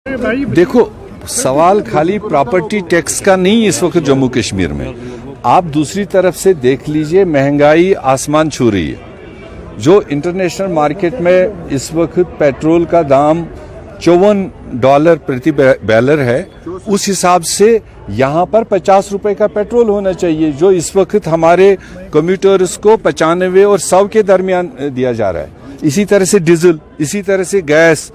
देखो, सवाल खाली प्रॉपर्टी टैक्स का नहीं इस वक्त जम्मू कश्मीर में। आप दूसरी तरफ से देख लीजिए, महंगाई आसमान छू रही है। जो इंटरनेशनल मार्केट में इस वक्त पेट्रोल का दाम $54 प्रति बैरल है, उस हिसाब से यहाँ पर 50 रुपए का पेट्रोल होना चाहिए, जो इस वक्त हमारे कम्यूटर्स को 95 और 100 के दरमियान दिया जा रहा है। इसी तरह से डीजल, इसी तरह से गैस,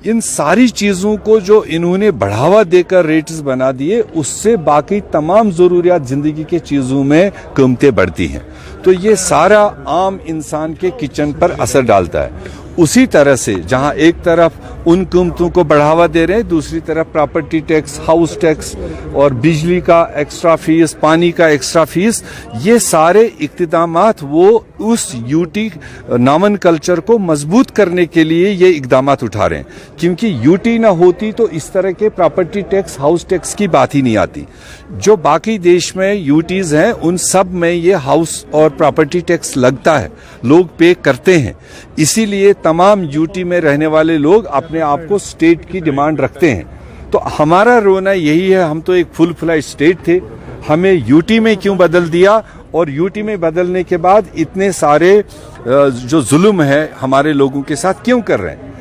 इन सारी चीजों को जो इन्होंने बढ़ावा देकर रेट्स बना दिए, उससे बाकी तमाम जरूरियात जिंदगी के चीजों में कीमतें बढ़ती हैं। तो ये सारा आम इंसान के किचन पर असर डालता है। उसी तरह से जहां एक तरफ उन कीमतों को बढ़ावा दे रहे हैं, दूसरी तरफ प्रॉपर्टी टैक्स, हाउस टैक्स और बिजली का एक्स्ट्रा फीस, पानी का एक्स्ट्रा फीस, ये सारे इक़्तिदामात वो उस यूटी नामन कल्चर को मजबूत करने के लिए ये इक़दामात उठा रहे हैं। क्योंकि यूटी ना होती तो इस तरह के प्रॉपर्टी टैक्स, हाउस टैक्स की बात ही नहीं आती। जो बाकी देश में यूटीज हैं, उन सब में ये हाउस और प्रॉपर्टी टैक्स लगता है, लोग पे करते हैं। इसीलिए तमाम यूटी में रहने वाले लोग अपने आप को स्टेट की डिमांड रखते हैं। तो हमारा रोना यही है, हम तो एक फुल फ्लैश स्टेट थे, हमें यूटी में क्यों बदल दिया, और यूटी में बदलने के बाद इतने सारे जो जुल्म है हमारे लोगों के साथ क्यों कर रहे हैं।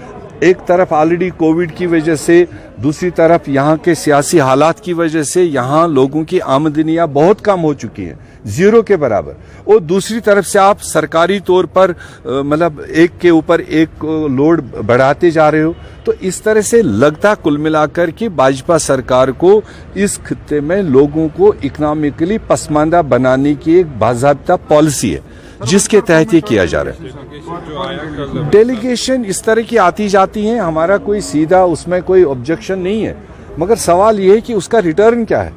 एक तरफ ऑलरेडी कोविड की वजह से, दूसरी तरफ यहाँ के सियासी हालात की वजह से यहाँ लोगों की आमदनियां बहुत कम हो चुकी हैं, जीरो के बराबर। और दूसरी तरफ से आप सरकारी तौर पर मतलब एक के ऊपर एक लोड बढ़ाते जा रहे हो। तो इस तरह से लगता कुल मिलाकर कि भाजपा सरकार को इस खित्ते में लोगों को इकोनॉमिकली पसमानदा बनाने की एक बाज़ाब्ता पॉलिसी है, जिसके तहत ये किया जा रहा है। डेलीगेशन इस तरह की आती जाती हैं, हमारा कोई सीधा उसमें कोई ऑब्जेक्शन नहीं है, मगर सवाल ये है कि उसका रिटर्न क्या है।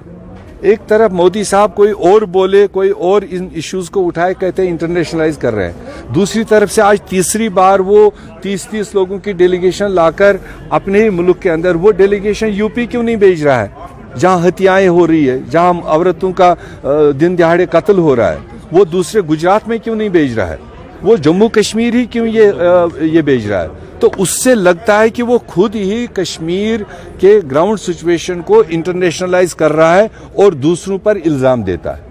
एक तरफ मोदी साहब कोई और बोले, कोई और इन इश्यूज को उठाए, कहते हैं इंटरनेशनलाइज कर रहे हैं। दूसरी तरफ से आज तीसरी बार वो 30-30 लोगों की डेलीगेशन लाकर अपने ही मुल्क के अंदर, वो डेलीगेशन यूपी क्यों नहीं भेज रहा है, जहां हत्याएं हो रही है, जहां औरतों का दिन दिहाड़े कत्ल हो रहा है, वो दूसरे गुजरात में क्यों नहीं भेज रहा है, वो जम्मू कश्मीर ही क्यों ये भेज रहा है। तो उससे लगता है कि वो खुद ही कश्मीर के ग्राउंड सिचुएशन को इंटरनेशनलाइज कर रहा है और दूसरों पर इल्जाम देता है।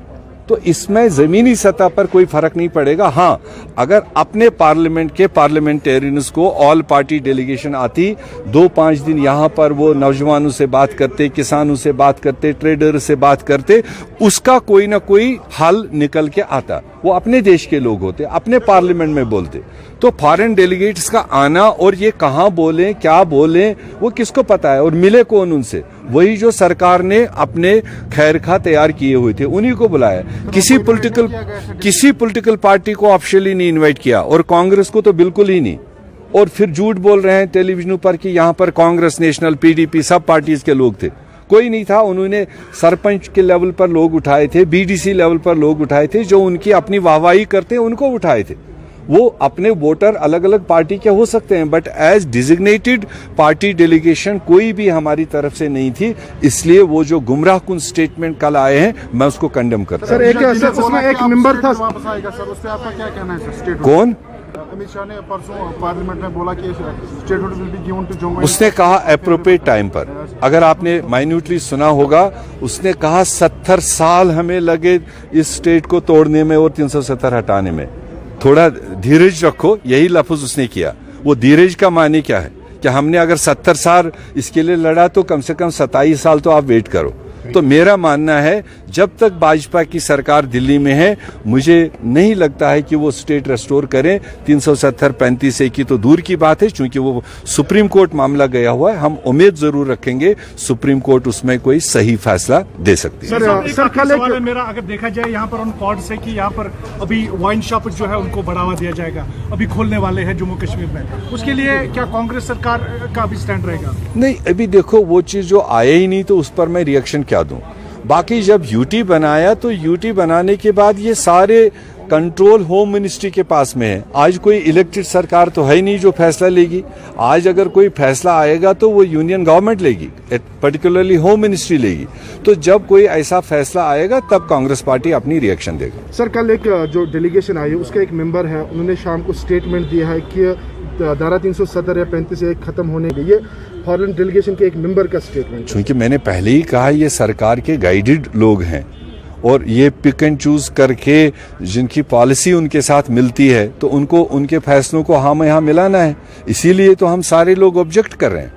तो इसमें जमीनी सतह पर कोई फर्क नहीं पड़ेगा। हाँ, अगर अपने पार्लियामेंट के पार्लियामेंटेरियंस को ऑल पार्टी डेलीगेशन आती, 2-5 दिन यहाँ पर वो नौजवानों से बात करते, किसानों से बात करते, ट्रेडर से बात करते, उसका कोई ना कोई हल निकल के आता। वो अपने देश के लोग होते, अपने पार्लियामेंट में बोलते। तो फॉरेन डेलीगेट्स का आना और ये कहाँ बोलें, क्या बोलें, वो किसको पता है, और मिले कौन उनसे? वही जो सरकार ने अपने खैरखा तैयार किए हुए थे, उन्हीं को बुलाया। किसी पॉलिटिकल पार्टी को ऑफिशियली नहीं इनवाइट किया, और कांग्रेस को तो बिल्कुल ही नहीं। और फिर झूठ बोल रहे हैं टेलीविजन पर कि यहाँ पर कांग्रेस, नेशनल, पीडीपी, सब पार्टीज के लोग थे। कोई नहीं था। उन्होंने सरपंच के लेवल पर लोग उठाए थे, बीडीसी लेवल पर लोग उठाए थे, जो उनकी अपनी वाहवाही करते हैं उनको उठाए थे। वो अपने वोटर अलग अलग पार्टी के हो सकते हैं, but as designated party delegation कोई भी हमारी तरफ से नहीं थी। इसलिए वो जो गुमराह कुन स्टेटमेंट कल आए हैं, मैं उसको कंडेम करता हूं। सर, उसमें एक मेंबर था, वापस आएगा सर, उस पे आपका क्या कहना है सर? कौन? अमित शाह ने परसों पार्लियामेंट में बोला कि statehood will be given to Jammu. उसने कहा एप्रोप्रिएट टाइम पर। अगर आपने माइन्यूटली सुना होगा, उसने कहा 70 साल हमें लगे इस स्टेट को तोड़ने में और 370 हटाने में, थोड़ा धीरज रखो, यही लफ्ज उसने किया। वो धीरज का माने क्या है कि हमने अगर 70 साल इसके लिए लड़ा तो कम से कम 27 साल तो आप वेट करो। तो मेरा मानना है, जब तक भाजपा की सरकार दिल्ली में है, मुझे नहीं लगता है कि वो स्टेट रेस्टोर करें। 370-35 की तो दूर की बात है, क्योंकि वो सुप्रीम कोर्ट मामला गया हुआ है। हम उम्मीद जरूर रखेंगे सुप्रीम कोर्ट उसमें कोई सही फैसला दे सकती है। सर, मेरा अगर देखा जाए यहाँ पर ऑन कॉर्ड से कि यहाँ पर अभी वाइन शॉप जो है उनको बढ़ावा दिया जाएगा, अभी खोलने वाले हैं जम्मू कश्मीर में, उसके लिए क्या कांग्रेस सरकार का भी स्टैंड रहेगा? नहीं, अभी देखो वो चीज जो आया ही नहीं, तो उस पर मैं रिएक्शन क्या दूं। बाकी जब यूटी बनाया, तो यूटी बनाने के बाद ये सारे कंट्रोल होम मिनिस्ट्री के पास में है। आज कोई इलेक्टेड सरकार तो है नहीं जो फैसला लेगी। आज अगर कोई फैसला आएगा तो वो यूनियन गवर्नमेंट लेगी, पर्टिकुलरली होम मिनिस्ट्री लेगी। तो जब कोई ऐसा फैसला आएगा तब कांग्रेस पार्टी अपनी रिएक्शन देगी। सर, कल एक जो डेलीगेशन आई है उसका एक मेंबर है, उन्होंने शाम को स्टेटमेंट दिया है कि धारा 370 या 35 एक खत्म होने के लिए फॉरेन डेलीगेशन के एक मेंबर का स्टेटमेंट। चूंकि मैंने पहले ही कहा ये सरकार के गाइडेड लोग हैं और ये पिक एंड चूज करके जिनकी पॉलिसी उनके साथ मिलती है तो उनको उनके फैसलों को हाँ में हाँ मिलाना है, इसीलिए तो हम सारे लोग ऑब्जेक्ट कर रहे हैं।